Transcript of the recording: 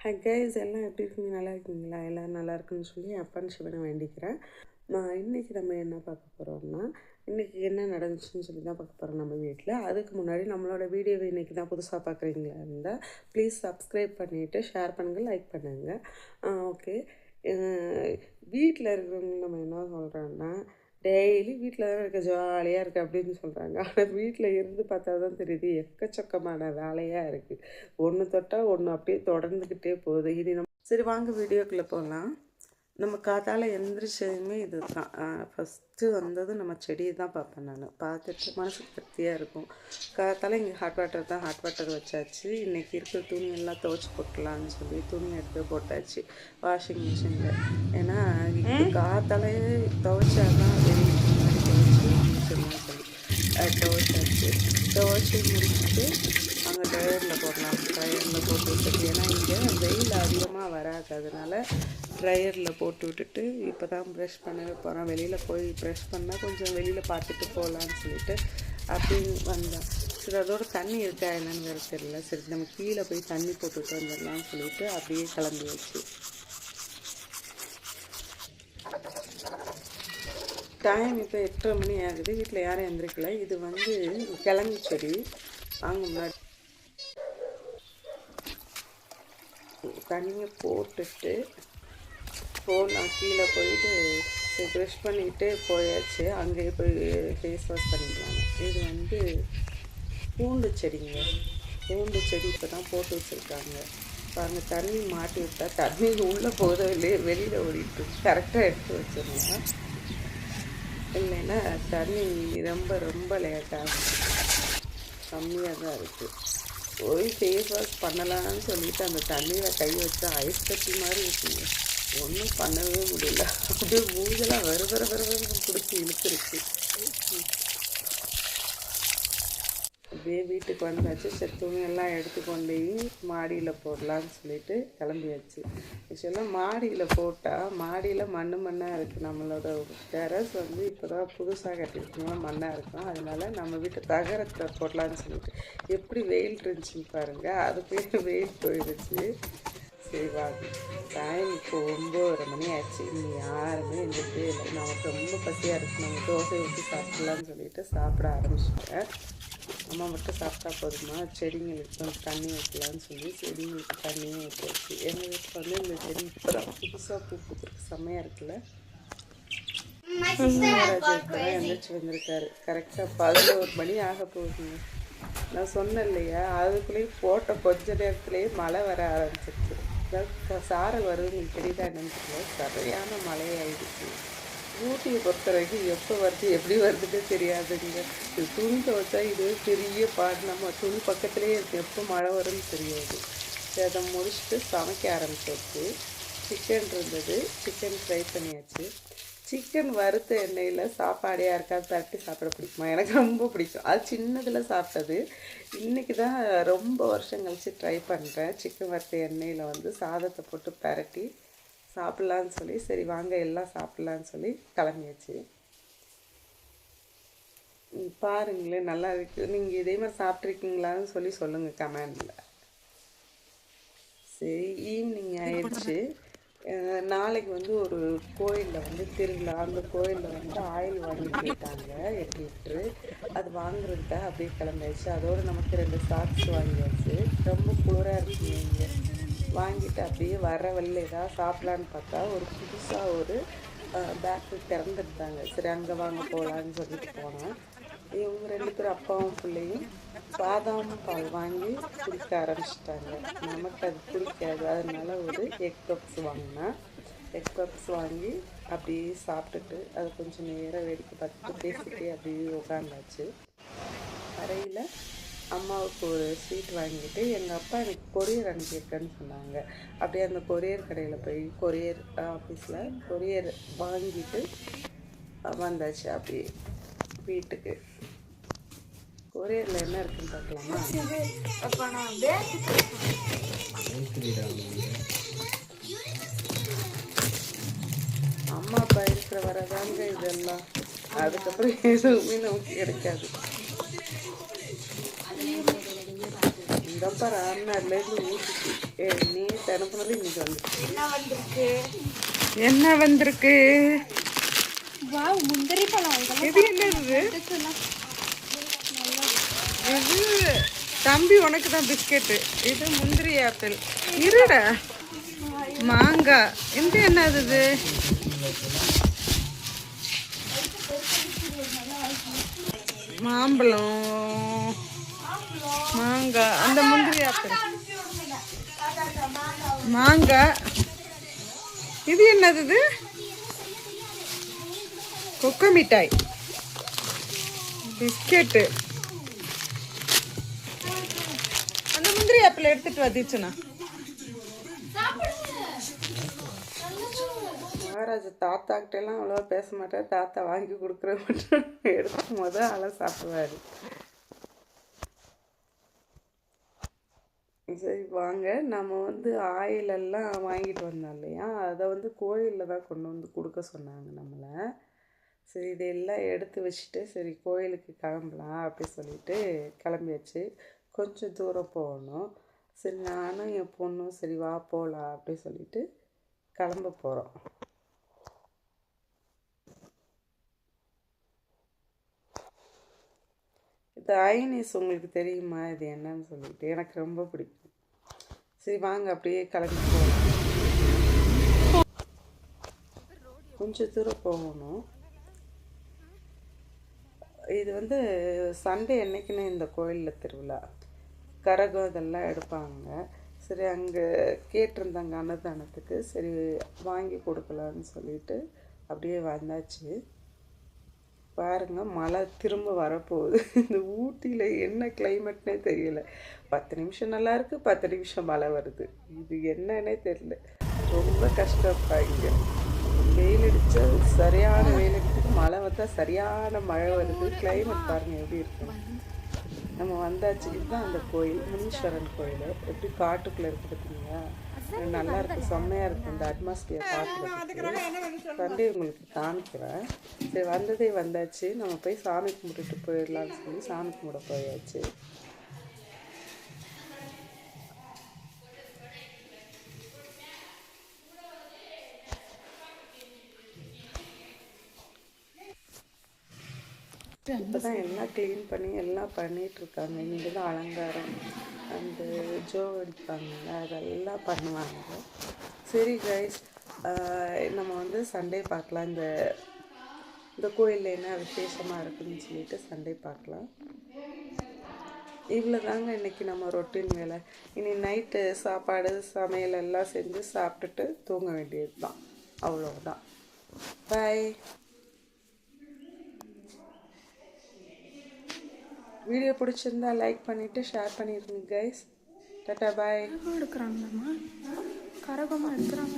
Hi guys, எல்லாம் எப்படி இருக்கீங்க? நல்லா இருக்கீங்களா? எல்லோரும் நல்லா இருக்குன்னு சொல்லி அப்பான்னு சிவனை வேண்டிக்கிறேன். இன்றைக்கி நம்ம என்ன பார்க்க போகிறோம்னா, இன்றைக்கி என்ன நடந்துச்சுன்னு சொல்லி தான் பார்க்க போகிறோம் நம்ம வீட்டில். அதுக்கு முன்னாடி நம்மளோட வீடியோவை இன்றைக்கி தான் புதுசாக பார்க்குறீங்களா இருந்தால் ப்ளீஸ் சப்ஸ்கிரைப் பண்ணிவிட்டு ஷேர் பண்ணுங்கள், லைக் பண்ணுங்கள். ஓகே, வீட்டில் இருக்கிறவங்க நம்ம என்ன சொல்கிறோன்னா, டெய்லி வீட்டில் தான் இருக்க ஜாலியாக இருக்குது அப்படின்னு சொல்கிறாங்க. ஆனால் வீட்டில் இருந்து பார்த்தா தான் தெரியுது எக்கச்சக்கமான வேலையாக இருக்குது. ஒன்று தொட்டால் ஒன்று அப்படியே தொடர்ந்துக்கிட்டே போகுது. இனி நம்ம சரி வாங்க வீடியோக்குள்ளே போகலாம். நம்ம காத்தால் எந்திரிச்சதுமே இது தான் ஃபஸ்ட்டு வந்தது நம்ம செடியை தான் பார்ப்பேன். நான் பார்த்துட்டு மனசுக்கு திருப்தியாக இருக்கும். காத்தால் இங்கே ஹாட் வாட்டர் வச்சாச்சு. இன்றைக்கி இருக்கிற துணியெல்லாம் துவைச்சி போட்டலான்னு சொல்லி துணி எடுத்து போட்டாச்சு வாஷிங் மிஷினில். ஏன்னா காத்தாலே துவைச்சாதான் வெளியே முன்னாடி துவைச்சி சொல்லி துவைச்சாச்சு. துவைச்சி முடிச்சுட்டு அங்கே ட்ரையரில் போடலாம். ட்ரையரில் போட்டு விட்டுட்டு, ஏன்னா இங்கே வெயில் அதிகமாக வராது, அதனால் ட்ரையரில் போட்டு விட்டுட்டு இப்போ தான் ப்ரஷ் பண்ணவே போகிறோம். வெளியில் போய் ப்ரஷ் பண்ணால் கொஞ்சம் வெளியில் பார்த்துட்டு போகலான்னு சொல்லிட்டு அப்படின்னு வந்தேன். சரி, அதோட தண்ணி இருக்கா என்னன்னு வேறு தெரியல. சரி, நம்ம கீழே போய் தண்ணி போட்டுவிட்டு வந்துடலான்னு சொல்லிட்டு அப்படியே கிளம்பி வச்சு. டைம் இப்போ 8:30 மணி ஆகுது. வீட்டில் யாரும் எந்திரிக்கல. இது வந்து கிழங்கு செடி. வாங்க முன்னாடி தண்ணியை போட்டுட்டு போகலாம். கீழே போயிட்டு ப்ரஷ் பண்ணிவிட்டு போயாச்சு. அங்கேயே போய் ஃபேஸ் வாஷ் பண்ணிக்கலாம். இது வந்து பூண்டு செடிங்க. பூண்டு செடி இப்போ தான் போட்டு வச்சுருக்காங்க. பாருங்க, தண்ணி மாட்டி விட்டா தண்ணி உள்ளே போதவில்லையே வெளியில் ஓடிட்டு கரெக்டாக எடுத்து வச்சிடலாம். இல்லைன்னா தண்ணி ரொம்ப லேட்டாகும். கம்மியாக தான் இருக்குது. போய் ஃபேஸ் வாஷ் பண்ணலான்னு சொல்லிட்டு அந்த தண்ணியில் கை வச்சா ஐஸ் கட்டி மாதிரி இருக்குங்க. ஒன்றும் பண்ணவே முடியல. அப்படியே மூஞ்செல்லாம் வர பிடிச்சி இழுத்துருக்கு. அப்படியே வீட்டுக்கு வந்தாச்சு. சரி, துணியெல்லாம் எடுத்து கொண்டு மாடியில் போடலான்னு சொல்லிட்டு கிளம்பியாச்சு. ஆக்சுவலாக மாடியில் போட்டால் மாடியில் மண்ணாக இருக்குது. நம்மளோட டெரஸ் வந்து இப்போ தான் புதுசாக கட்டிருக்கோம், மண்ணாக இருக்கும். அதனால் நம்ம வீட்டு தகரத்தை போடலான்னு சொல்லிட்டு எப்படி வெயில் இருந்துச்சுன்னு பாருங்கள். அதுக்குள்ளே வெயில் போயிடுச்சு. சரி வாங்க, டைம் இப்போ 9:30 மணி ஆச்சு. இன்னும் யாருமே எந்திரிக்கவே இல்லை. நமக்கு ரொம்ப பசியாக இருக்குது. நம்ம தோசை ஊற்றி சாப்பிட்லான்னு சொல்லிட்டு சாப்பிட ஆரம்பிச்சிட்டேன். அம்மா மட்டும் சாப்பிட்டா போதுமா, செடிங்களுக்கு கொஞ்சம் தண்ணி வைக்கலான்னு சொல்லி செடிங்களுக்கு தண்ணியும் ஊற்றியாச்சு. எங்கள் வீட்டில் வந்து இந்த செடி இப்போ தான் புதுசாக பூ பூத்துருக்கு. செம்மையாக இருக்குல்ல. எந்திரிச்சு வந்திருக்காரு. கரெக்டாக 11 மணி ஆக போகுதுங்க. நான் சொன்னேன் இல்லையா, அதுக்குள்ளேயே போட்ட கொஞ்ச நேரத்துலேயே மழை வர ஆரம்பிச்சிருச்சு. சாரல் வருது, உங்களுக்கு தெரியுதா என்னன்னு தெரியல. சரியான மழையாயிடுச்சு. ஊட்டியை பொறுத்த வரைக்கும் எப்போ வருது எப்படி வருதுன்னு தெரியாதுங்க. இது துணி துவைச்சா இது பெரிய பாடு. நம்ம துணி பக்கத்துலேயே இருக்குது, எப்போ மழை வரும்னு தெரியாது. அதை முடிச்சுட்டு சமைக்க ஆரம்பிச்சாச்சு. சிக்கன் இருந்தது, சிக்கன் ஃப்ரை பண்ணியாச்சு. சிக்கன் வறுத்த எண்ணெயில் சாப்பாடே யாருக்காவது பரட்டி சாப்பிட பிடிக்குமா? எனக்கு ரொம்ப பிடிக்கும். அது சின்னதில் சாப்பிட்டது. இன்றைக்கி தான் ரொம்ப வருஷம் கழித்து ட்ரை பண்ணுறேன். சிக்கன் வறுத்த எண்ணெயில் வந்து சாதத்தை போட்டு பரட்டி சாப்பிட்லான்னு சொல்லி, சரி வாங்க எல்லாம் சாப்பிட்லான்னு சொல்லி கிளம்பியாச்சு. பாருங்களேன், நல்லா இருக்குது. நீங்கள் இதே மாதிரி சாப்பிட்ருக்கீங்களான்னு சொல்லி சொல்லுங்கள் கமெண்டில். சரி, ஈவினிங் ஆயிடுச்சு. நாளைக்கு வந்து ஒரு கோயிலில் வந்து திருவிழா. அந்த கோயிலில் வந்து ஆயில் வாங்கி போயிட்டாங்க 8 லிட்ரு. அது வாங்குறதுக்காக அப்படியே கிளம்பியாச்சு. அதோடு நமக்கு 2 சாக்ஸ் வாங்கியாச்சு. ரொம்ப குளிராக இருக்குங்க இங்கே. வாங்கிட்டு அப்படியே வர வழியில் ஏதாவது சாப்பிட்லான்னு பார்த்தா ஒரு புதுசாக ஒரு பேக்கரி திறந்துருந்தாங்க. சரி, அங்கே வாங்க போகலான்னு சொல்லிட்டு போனேன். இவங்க 2 பேரும் அப்பாவும் பிள்ளையும் பாதாம் பால் வாங்கி குடிக்க ஆரம்பிச்சிட்டாங்க. நமக்கு அது பிடிக்காது. அதனால ஒரு எக் பப்ஸ் வாங்கினேன். எக் பப்ஸ் வாங்கி அப்படியே சாப்பிட்டுட்டு அது கொஞ்சம் நேரம் வேடிக்கை பார்த்துட்டு பேசிக்கிட்டே அப்படியே உட்காந்தாச்சு. அறையில் அம்மாவுக்கு ஒரு ஸ்வீட் வாங்கிட்டு எங்கள் அப்பா எனக்கு கொரியர் அனுப்பியிருக்கேன்னு சொன்னாங்க. அப்படியே அந்த கொரியர் கடையில் போய் கொரியர் ஆஃபீஸில் கொரியர் வாங்கிட்டு வந்தாச்சு அப்படியே வீட்டுக்கு. கொரியரில் என்ன இருக்குன்னு பார்க்கலாமா? அம்மா அப்பா இருக்கிற வரதாங்க இதெல்லாம். அதுக்கப்புறம் எதுவுமே நமக்கு கிடைக்காது. இந்த அப்பா ராம்நாட்லேருந்து ஊட்டிச்சு நேற்று அனுப்புனது இன்னைக்கு வந்துருக்கு. என்ன வந்திருக்கு? வாவ், முந்திரி பழம். இது என்னது? இது தம்பி உனக்கு தான் பிஸ்கெட்டு. இது முந்திரி ஆப்பிள். இருடா, மாங்காய். இந்த என்னது இது? மாம்பழம், மாங்காய், அந்த முந்திரி ஆப்பிள், மாங்காய். இது என்னது இது? கொக்கோ மிட்டாய், பிஸ்கெட்டு. அந்த முந்திரி ஆப்பிள் எடுத்துட்டு வந்துச்சுண்ணா. மகாராஜ் தாத்தாக்கிட்டெல்லாம் அவ்வளோவா பேச மாட்டார். தாத்தா வாங்கி கொடுக்குற மட்டும் எடுக்கும் போது அதெல்லாம் சாப்பிடுவார். சரி வாங்க, நம்ம வந்து ஆயிலெல்லாம் வாங்கிட்டு வந்தோம் இல்லையா, அதை வந்து கோயிலில் தான் கொண்டு வந்து கொடுக்க சொன்னாங்க நம்மளை. சரி இதெல்லாம் எடுத்து வச்சுட்டு சரி கோயிலுக்கு கிளம்பலாம் அப்படி சொல்லிட்டு கிளம்பியாச்சு. கொஞ்சம் தூரம் போகணும். சரி நானும் என் பொண்ணும் சரி வா போகலாம் அப்படி சொல்லிட்டு கிளம்ப போகிறோம். இது ஐனிஸ் உங்களுக்கு தெரியுமா? இது என்னன்னு சொல்லிட்டு எனக்கு ரொம்ப பிடிக்கும். சரி வாங்க அப்படியே கிளம்பி போகலாம். கொஞ்சம் தூரம் போகணும். இது வந்து சண்டே அன்னைக்குன்னு இந்த கோயிலில் திருவிழா, கரகம் இதெல்லாம் எடுப்பாங்க. சரி அங்கே கேட்டிருந்தாங்க அன்னதானத்துக்கு, சரி வாங்கி கொடுக்கலான்னு சொல்லிட்டு அப்படியே வந்தாச்சு. பாருங்கள், மழை திரும்ப வரப்போகுது. இந்த ஊட்டியில் என்ன கிளைமேட்னே தெரியல. 10 நிமிஷம் நல்லா இருக்குது, 10 நிமிஷம் மழை வருது. இது என்னன்னே தெரியல. ரொம்ப கஷ்டப்பா. இங்கே வெயில் அடித்தா சரியான வெயில் அடிக்குது, மழை வந்தால் சரியான மழை வருது. கிளைமேட் பாருங்கள் எப்படி இருக்கு. நம்ம வந்தாச்சு. இதுதான் அந்த கோயில், முனீஸ்வரன் கோயில். எப்படி காட்டுக்குள்ளே இருக்குது பார்த்தீங்களா? நல்லா இருக்குது, செம்மையாக இருக்குது இந்த அட்மாஸ்பியர் பார்க்குறதுக்கு. சண்டே உங்களுக்கு காமிக்கிறேன். சரி வந்ததே வந்தாச்சு, நம்ம போய் சாமி கும்பிட்டுட்டு போயிடலான்னு சொல்லி சாமி கும்பிட போயாச்சு. இப்போ தான் எல்லாம் க்ளீன் பண்ணி எல்லாம் பண்ணிகிட்ருக்காங்க. இங்கே தான் அலங்காரம் அந்த ஜோ அடிப்பாங்க, அதெல்லாம் பண்ணுவாங்க. சரி கைஸ், நம்ம வந்து சண்டே பார்க்கலாம். இந்த கோயிலில் என்ன விசேஷமாக இருக்குதுன்னு சொல்லிட்டு சண்டே பார்க்கலாம். இவ்வளோ தாங்க இன்றைக்கி நம்ம ரொட்டீன் வேலை. இனி நைட்டு சாப்பாடு சமையல் எல்லாம் செஞ்சு சாப்பிட்டுட்டு தூங்க வேண்டியது தான். அவ்வளோதான். பாய். வீடியோ பிடிச்சிருந்தா லைக் பண்ணிவிட்டு ஷேர் பண்ணிடுங்க கைஸ். டாட்டா பாய். எடுக்கிறாங்களாம்மா, கரகமாக எடுக்கிறாங்க.